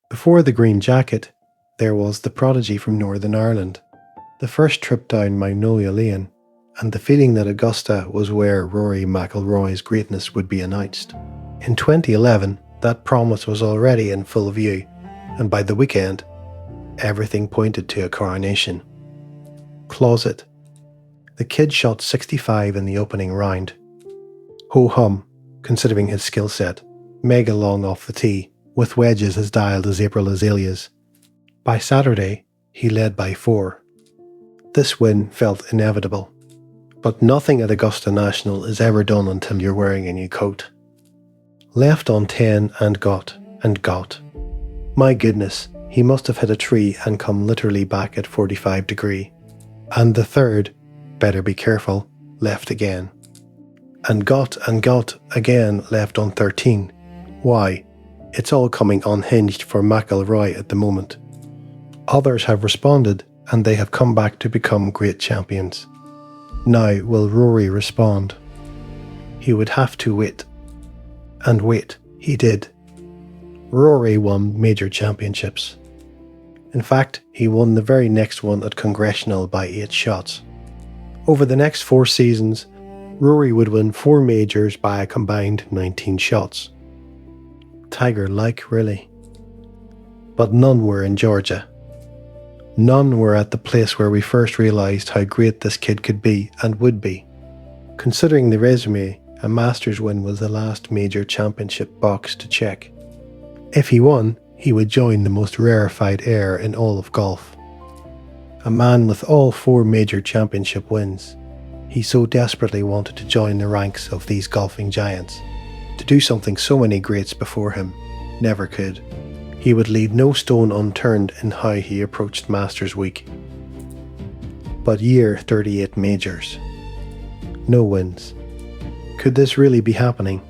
Before the green jacket, there was the prodigy from Northern Ireland, the first trip down Magnolia Lane, and the feeling that Augusta was where Rory McIlroy's greatness would be announced. In 2011, that promise was already in full view, and by the weekend, everything pointed to a coronation. Closet. The kid shot 65 in the opening round. Ho-hum, considering his skill set, mega long off the tee, with wedges as dialed as April azaleas. By Saturday, he led by 4. This win felt inevitable. But nothing at Augusta National is ever done until you're wearing a new coat. Left on 10 and got. My goodness, he must have hit a tree and come literally back at 45 degree. And the third, better be careful, left again. And got again left on 13. Why? It's all coming unhinged for McIlroy at the moment. Others have responded and they have come back to become great champions. Now will Rory respond? He would have to wait. And wait, he did. Rory won major championships. In fact, he won the very next one at Congressional by 8 shots. Over the next 4 seasons, Rory would win 4 majors by a combined 19 shots. Tiger-like, really. But none were in Georgia. None were at the place where we first realised how great this kid could be and would be. Considering the resume, a Masters win was the last major championship box to check. If he won, he would join the most rarefied air in all of golf. A man with all 4 major championship wins. He so desperately wanted to join the ranks of these golfing giants. To do something so many greats before him never could. He would leave no stone unturned in how he approached Masters Week. But year 38 majors. No wins. Could this really be happening?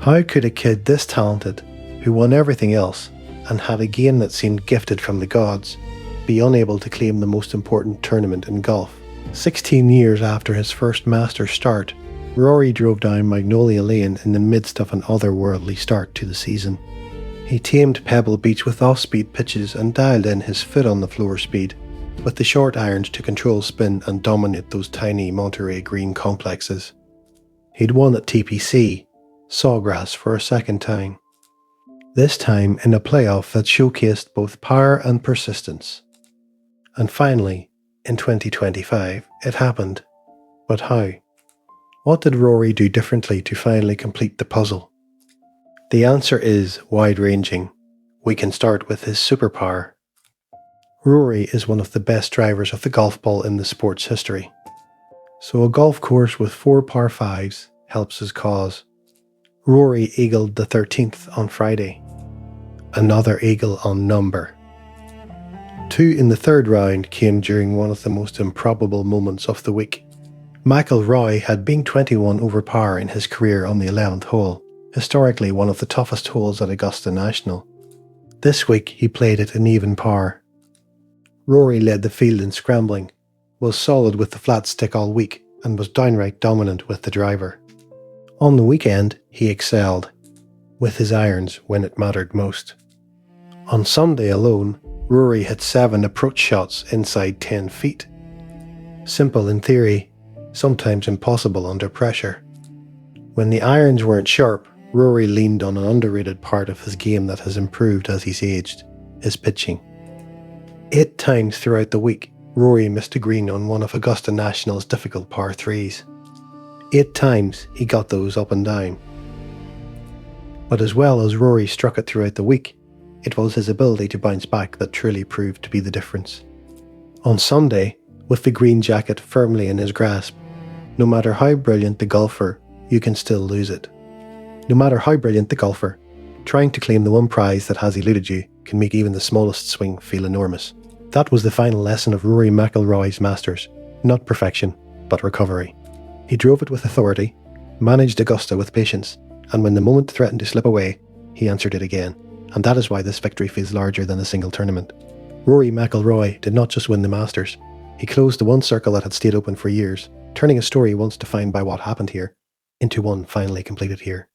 How could a kid this talented, who won everything else and had a game that seemed gifted from the gods, be unable to claim the most important tournament in golf? 16 years after his first Masters start, Rory drove down Magnolia Lane in the midst of an otherworldly start to the season. He tamed Pebble Beach with off-speed pitches and dialed in his foot-on-the-floor speed, with the short irons to control spin and dominate those tiny Monterey green complexes. He'd won at TPC, Sawgrass for a second time. This time in a playoff that showcased both power and persistence. And finally, in 2025, it happened. But how? What did Rory do differently to finally complete the puzzle? The answer is wide-ranging. We can start with his superpower. Rory is one of the best drivers of the golf ball in the sport's history. So a golf course with 4 par 5s helps his cause. Rory eagled the 13th on Friday. Another eagle on number. 2 in the 3rd round came during one of the most improbable moments of the week. McIlroy had been 21 over par in his career on the 11th hole, historically one of the toughest holes at Augusta National. This week he played it an even par. Rory led the field in scrambling, was solid with the flat stick all week, and was downright dominant with the driver. On the weekend, he excelled, with his irons when it mattered most. On Sunday alone, Rory hit 7 approach shots inside 10 feet. Simple in theory, sometimes impossible under pressure. When the irons weren't sharp, Rory leaned on an underrated part of his game that has improved as he's aged, his pitching. 8 times throughout the week, Rory missed a green on one of Augusta National's difficult par 3s. 8 times he got those up and down. But as well as Rory struck it throughout the week, it was his ability to bounce back that truly proved to be the difference. On Sunday, with the green jacket firmly in his grasp, no matter how brilliant the golfer, you can still lose it. No matter how brilliant the golfer, trying to claim the one prize that has eluded you can make even the smallest swing feel enormous. That was the final lesson of Rory McIlroy's Masters. Not perfection, but recovery. He drove it with authority, managed Augusta with patience, and when the moment threatened to slip away, he answered it again. And that is why this victory feels larger than a single tournament. Rory McIlroy did not just win the Masters. He closed the one circle that had stayed open for years, turning a story once defined by what happened here into one finally completed here.